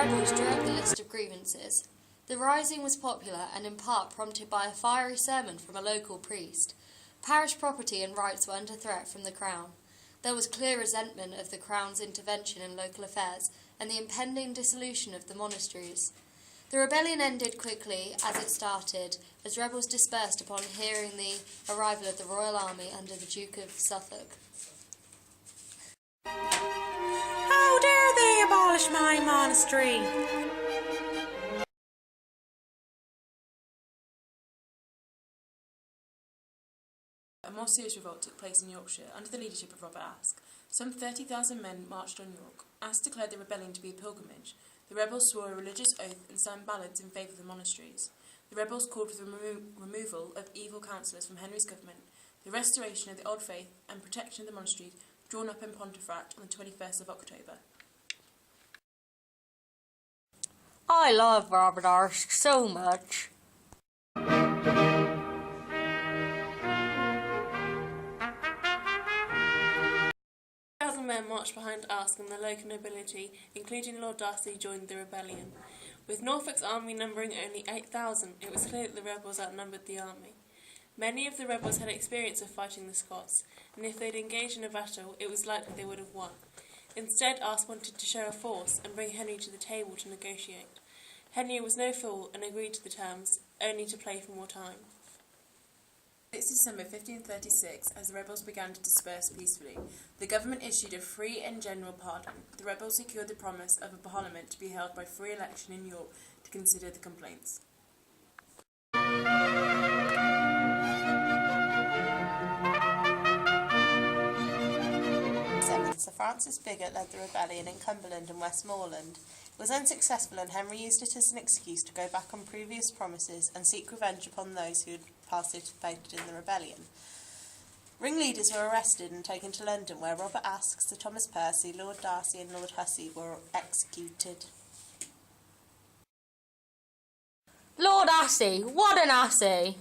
rebels drew up the list of grievances. The rising was popular and in part prompted by a fiery sermon from a local priest. Parish property and rights were under threat from the Crown. There was clear resentment of the Crown's intervention in local affairs and the impending dissolution of the monasteries. The rebellion ended quickly as it started, as rebels dispersed upon hearing the arrival of the royal army under the Duke of Suffolk. How dare they abolish my monastery? A more serious revolt took place in Yorkshire under the leadership of Robert Aske. Some 30,000 men marched on York. Aske declared the rebellion to be a pilgrimage. The rebels swore a religious oath and signed ballads in favour of the monasteries. The rebels called for the removal of evil counsellors from Henry's government, the restoration of the old faith and protection of the monasteries drawn up in Pontefract on the 21st of October. I love Robert Aske so much. Men marched behind Aske and the local nobility, including Lord Darcy, joined the rebellion. With Norfolk's army numbering only 8,000, it was clear that the rebels outnumbered the army. Many of the rebels had experience of fighting the Scots, and if they'd engaged in a battle, it was likely they would have won. Instead, Aske wanted to show a force and bring Henry to the table to negotiate. Henry was no fool and agreed to the terms, only to play for more time. 6 December 1536, as the rebels began to disperse peacefully, the government issued a free and general pardon. The rebels secured the promise of a parliament to be held by free election in York to consider the complaints. Sir Francis Bigot led the rebellion in Cumberland and Westmoreland. It was unsuccessful, and Henry used it as an excuse to go back on previous promises and seek revenge upon those who had participated in the rebellion. Ringleaders were arrested and taken to London, where Robert Aske, Sir Thomas Percy, Lord Darcy and Lord Hussey were executed. Lord Assy, what an assy!